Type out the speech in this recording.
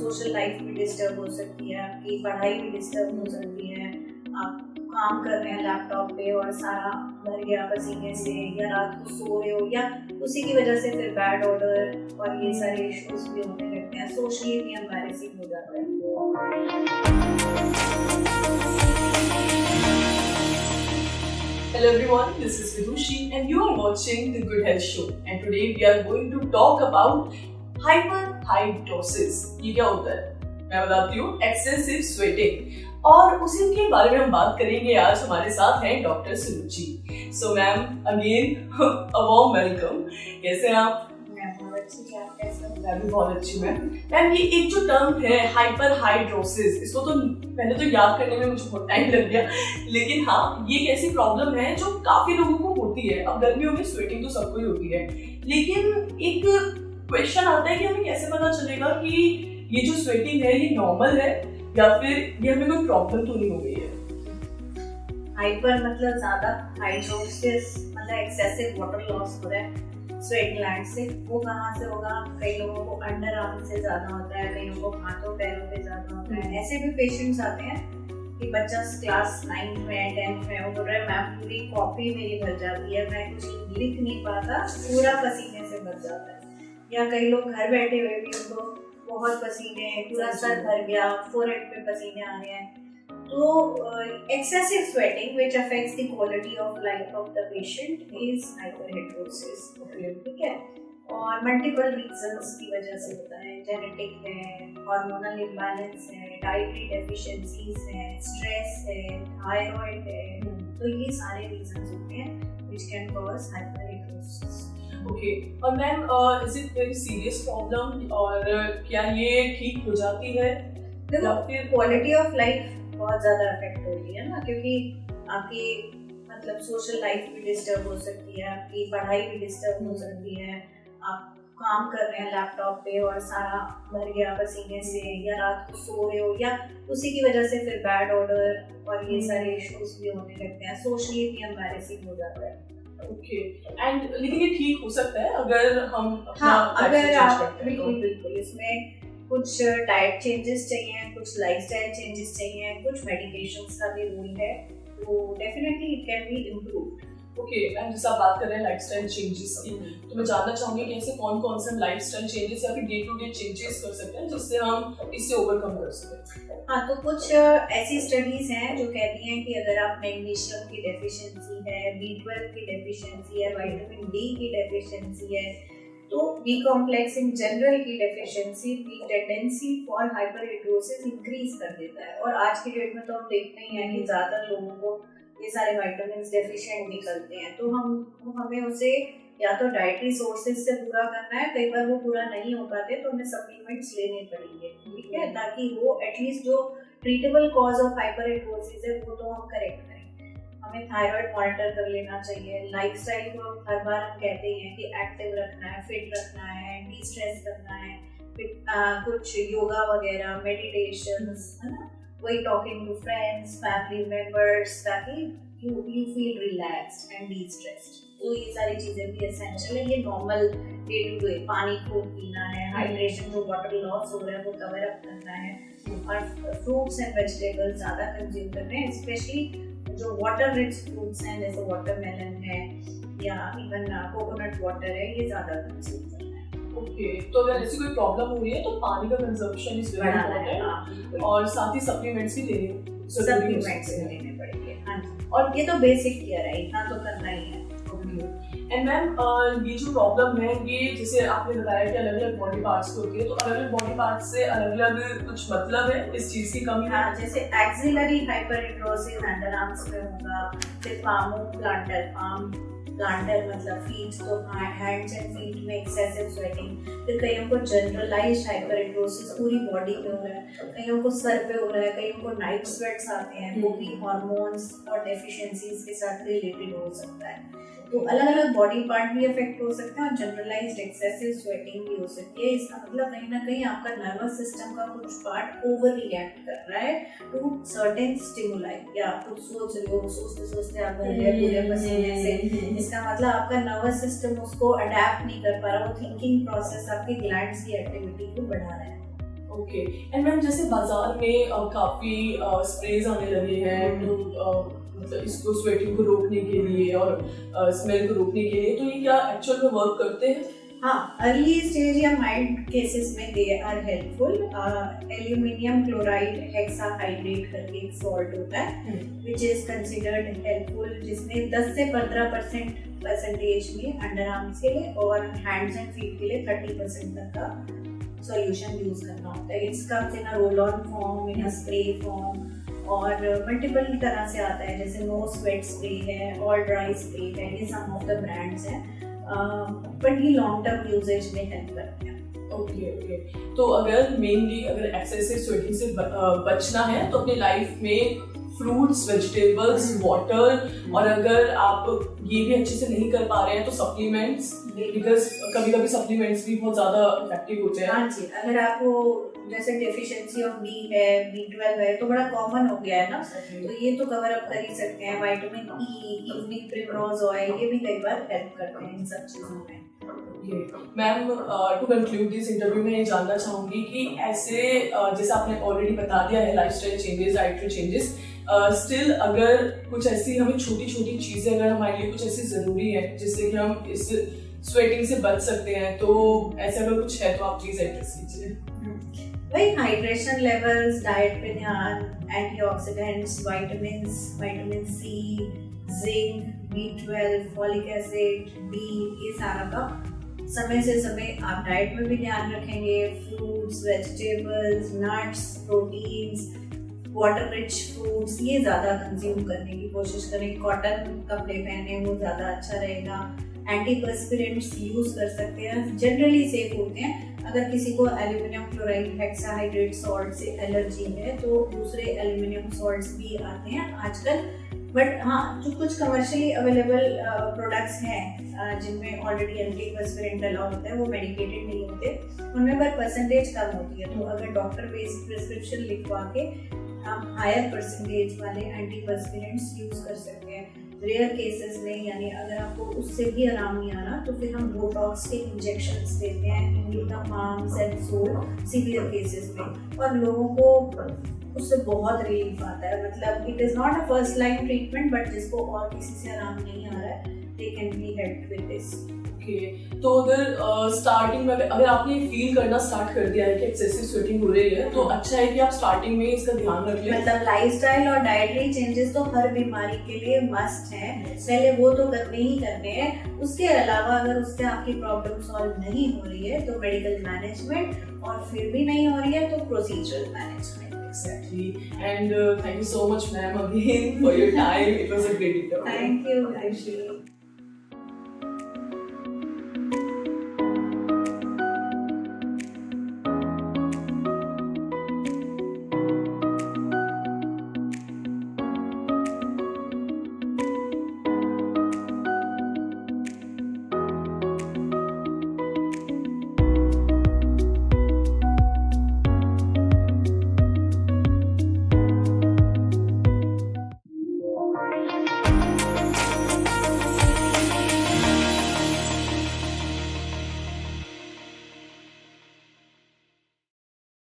Social life भी disturb हो सकती है, आपकी पढ़ाई भी डिस्टर्ब हो सकती है। आप काम कर रहे हैं लैपटॉप पे और सारा भर गया पसीने से, या रात को सो रहे हो, या उसी की वजह से फिर बैड ऑर्डर और ये सारे इश्यूज भी होने लगते हैं। सोशली भी एम्बैरेसिंग हो जाता है। Hello everyone, this is Vidushi and you are watching The Good Health Show and today we are going to talk about hyperhidrosis। ये क्या होता है? मैं बताती हूँ, एक्सेसिव स्वेटिंग। और उसी के बारे में हम बात करेंगे। आज हमारे साथ हैं doctor Suruchi. So ma'am again a warm welcome. कैसे हैं आप? मैं भी बहुत अच्छी हूँ मैम। ये एक जो टर्म है हाइपरहाइड्रोसिस, इसको तो पहले तो याद करने में मुझे बहुत टाइम लग गया, लेकिन हाँ, ये एक ऐसी प्रॉब्लम है जो काफी लोगों को होती है। अब गर्मियों में स्वेटिंग तो सबको ही होती है, लेकिन एक क्वेश्चन आता है कि हमें कैसे पता चलेगा कि ये जो स्वेटिंग है ये नॉर्मल है या फिर ये हमें कोई प्रॉब्लम तो नहीं हो गई है। हाइपर मतलब ज्यादा, हाइड्रोसिस मतलब एक्सेसिव वाटर लॉस हो रहा है स्वेट ग्लैंड से। वो कहाँ से होगा? कई लोगों को अंडर आर्म से ज्यादा होता है, कई लोगों को हाथों पैरों पे ज्यादा होता है। ऐसे भी पेशेंट्स आते हैं कि बच्चा क्लास 9 में 10 में वो बोल रहा है मैम पूरी कॉपी मेरी भर जाती है, मैं कुछ लिख नहीं पाता, पूरा पसीने से भर जाता है। या कई लोग घर बैठे हुए भी उनको बहुत पसीने, पूरा सर भर गया, फोरहेड पे पसीने आ रहे हैं। तो excessive sweating which affects the quality of life of the patient is hyperhidrosis। ठीक है, और मल्टीपल रीजंस की वजह से होता है। जेनेटिक है, हार्मोनल इम्बैलेंस है, डाइटरी डेफिशिएंसीज है, स्ट्रेस है, थायराइड है। तो ये सारे रीजंस होते हैं which can cause hyperhidrosis। Okay, और ma'am is it very serious problem और क्या ये ठीक हो जाती है? देखो, क्वालिटी ऑफ लाइफ बहुत ज्यादा अफेक्ट होती है ना, क्योंकि आपकी मतलब सोशल लाइफ भी डिस्टर्ब हो सकती है, आपकी पढ़ाई भी डिस्टर्ब हो सकती है। आप काम कर रहे हैं लैपटॉप पे और सारा भर गया पसीने से, या रात को सो रहे हो, या उसी की वजह से फिर बैड ऑर्डर और ये सारे इश्यूज भी होने लगते हैं। सोशली भी एम्बैरेसिंग हो जाता है। ओके, एंड लेकिन ये ठीक हो सकता है अगर हम अगर आप बिल्कुल इसमें कुछ डाइट चेंजेस चाहिए, कुछ लाइफस्टाइल चेंजेस चाहिए, कुछ मेडिकेशंस का भी रोल है, तो definitely it can be improved. Okay, and जैसे आप बात कर रहे हैं लाइफस्टाइल चेंजेस की, तो मैं जानना चाहूंगी कि ऐसे कौन से हम लाइफस्टाइल चेंजेस या फिर डे टू डे चेंजेस कर सकते हैं जिससे हम इससे ओवरकम कर सकें। हाँ, तो कुछ ऐसी स्टडीज हैं जो कहती हैं कि अगर आप मैग्नीशियम की डेफिशिएंसी है, B12 की डेफिशिएंसी है, विटामिन D की डेफिशिएंसी है, तो बी कॉम्प्लेक्स इन जनरल की डेफिशिएंसी की टेंडेंसी फॉर हाइपरहाइड्रोसिस इंक्रीज कर देता है। और आज की डेट में तो हम देखते ही हैं कि ज्यादातर लोगों को ये सारे विटामिन डेफिशिएंट निकलते हैं। तो हमें उसे या तो डाइटरी सोर्सेज से पूरा करना है, कई बार वो पूरा नहीं हो पाते तो हमें सप्लीमेंट्स लेने पड़ेंगे, ठीक है, ताकि वो एटलीस्ट जो ट्रीटेबल कॉज ऑफ हाइपरहाइड्रोसिस है वो तो हम करेक्ट करें। हमें थायराइड मॉनिटर कर लेना चाहिए। लाइफस्टाइल को हर बार हम कहते हैं कि एक्टिव रखना है, फिट रखना है, डी स्ट्रेस करना है, कुछ योगा वगैरह, मेडिटेशंस, है ना, वही talking to friends, family members, ताकि you feel relaxed and destressed. तो ये सारी चीजें भी एसेंशियल है। ये नॉर्मल डे टू डे पानी खूब पीना है, हाइड्रेशन, जो वाटर लॉस हो रहा है वो कवर अप करना है, और फ्रूट्स एंड वेजिटेबल्स ज्यादा कंज्यूम करने हैं, स्पेशली जो वाटर रिच फ्रूट्स हैं जैसे वाटरमेलन है या इवन कोकोनट वाटर है, ये ज्यादा कंज्यूम करना है। ओके, तो अगर ऐसी कोई प्रॉब्लम हो रही है तो पानी का कंजम्पशन इस वेरी इम्पोर्टेंट है, और साथ ही सप्लीमेंट्स भी लेने पड़ेंगे। हाँ जी, और ये तो बेसिक केयर है, इतना तो करना ही है। एंड मैम ये जो प्रॉब्लम है ये जैसे आपने बताया कि अलग अलग बॉडी पार्ट्स होती है, तो अलग अलग बॉडी पार्ट्स से अलग अलग कुछ मतलब है इस चीज की कमी? हाँ, जैसे एक्सिलरी हाइपरहाइड्रोसिस अंडर आर्म्स में होगा, फिर पामो प्लांटर, पाम प्लांटर मतलब फीट, तो हैंड्स एंड फीट में एक्सेसिव स्वेटिंग। फिर कईयों को जनरलाइज्ड हाइपरहाइड्रोसिस पूरी बॉडी पे हो रहा है, कईयों को सर पे हो रहा है, कईयों को नाइट स्वेट्स आते हैं, वो भी हार्मोन्स और डेफिशिएंसीज के साथ रिलेटेड हो सकता है। तो अलग अलग बॉडी पार्ट भी अफेक्ट हो सकते हैं और जनरलाइज्ड एक्सेसिव स्वेटिंग भी हो सकती है। इसका मतलब कहीं ना कहीं आपका नर्वस सिस्टम का कुछ पार्ट ओवर रिएक्ट कर रहा है टू सर्टेन स्टिमुलाई, या आप कुछ सोच रहे हो, सोचते सोचते आप भर गए पूरे पसीने से, इसका मतलब आपका नर्वस सिस्टम उसको अडेप्ट नहीं कर पा रहा, वो थिंकिंग प्रोसेस आपके ग्लैंड्स की एक्टिविटी को बढ़ा रहा है। ओके। एंड मैम जैसे बाजार में काफी स्प्रेज आने लगे हैं तो मतलब इसको स्वेटिंग को रोकने के लिए और स्मेल को रोकने के लिए, तो ये क्या एक्चुअल में वर्क करते हैं? हाँ, अर्ली स्टेज या माइल्ड केसेस में they are helpful. Aluminium chloride hexahydrate करके एक सॉल्ट होता है विच इज कंसिडर्ड हेल्पफुल, जिसमें 10 से 15% परसेंटेज में अंडर आर्म्स के लिए और हैंड्स एंड फीट के लिए 30% तक का सॉल्यूशन यूज करना होता है। It's comes in a roll on form, in a spray form और मल्टीपल तरह से आता है, जैसे नो स्वेट स्प्रे है, ऑल ड्राई स्प्रे है, ये सम ऑफ द ब्रांड्स हैं, बट ये लॉन्ग टर्म यूजेज में हेल्प करते हैं। ओके। तो अगर मेनली अगर एक्सेसिव स्वेटिंग से बचना है तो अपनी लाइफ में फ्रूट्स, वेजिटेबल्स, वाटर, और अगर आप ये भी अच्छे से नहीं कर पा रहे हैं तो सप्लीमेंट्स, बिकॉज कभी कभी सप्लीमेंट्स भी बहुत ज्यादा इफेक्टिव होते हैं। हाँ जी, अगर आपको जैसे डेफिशिएंसी ऑफ डी है, B12 है, तो बड़ा कॉमन हो गया है ना, तो ये तो कवर अप कर ही सकते हैं। Vitamin E, evening primrose oil, ये भी कई बार हेल्प करते हैं इन सब चीजों में। Ma'am to conclude this interview में ये जानना चाहूंगी कि ऐसे जैसे आपने ऑलरेडी बता दिया है lifestyle changes, dietary changes, still अगर कुछ ऐसी हमें छोटी छोटी चीजें अगर हमारे लिए कुछ ऐसी जरूरी है जिससे कि हम इस स्वेटिंग से बच सकते हैं, तो ऐसा अगर कुछ है तो आप प्लीज एड्रेस कीजिए। वही हाइड्रेशन लेवल्स, डाइट पे ध्यान, antioxidants, vitamin C, zinc, B12, folic acid, D, ये सारा का समय से समय आप डाइट में भी ध्यान रखेंगे। Fruits, vegetables, nuts, proteins, water rich fruits, ये ज़्यादा कंज्यूम करने की कोशिश करें। कॉटन कपड़े पहने, वो ज़्यादा अच्छा रहेगा। एंटीपर्स्पिरेंट्स यूज़ कर सकते हैं, जनरली सेफ होते हैं। अगर किसी को एल्यूमिनियम क्लोराइड हेक्साहाइड्रेट सॉल्ट से एलर्जी है तो दूसरे एल्यूमिनियम सॉल्ट्स भी आते हैं आजकल, बट हाँ, जो कुछ कमर्शियली अवेलेबल प्रोडक्ट्स हैं जिनमें ऑलरेडी एंटीपर्स्पिरेंट अलाउ होता है, वो मेडिकेटेड नहीं होते, उनमें पर परसेंटेज कम होती है। तो अगर डॉक्टर बेस्ड प्रिस्क्रिप्शन लिखवा के हम हायर परसेंटेज वाले एंटीपर्स्पिरेंट्स यूज कर सकते हैं। रेयर केसेस में, यानी अगर आपको उससे भी आराम नहीं आ रहा तो फिर हम बोटॉक्स के इंजेक्शंस देते हैं in the arms and sole severe cases में, और लोगों को उससे बहुत रिलीफ आता है। मतलब it is not a first line treatment, but जिसको और किसी से आराम नहीं आ रहा है, they can be helped with this. तो अगर स्टार्टिंग में अगर आपने फील करना स्टार्ट कर दिया है कि एक्सेसिव स्वेटिंग हो रही है, तो अच्छा है कि आप स्टार्टिंग में इसका ध्यान रख लें। मतलब लाइफस्टाइल और डाइटरी चेंजेस तो हर बीमारी के लिए मस्ट है, पहले वो तो करने ही करने हैं। उसके अलावा अगर उससे आपकी प्रॉब्लम सॉल्व नहीं हो रही है तो मेडिकल मैनेजमेंट, और फिर भी नहीं हो रही है तो procedural management. Exactly. And thank you so much, ma'am, again for your time. It was a great interview. Thank you, Aishri.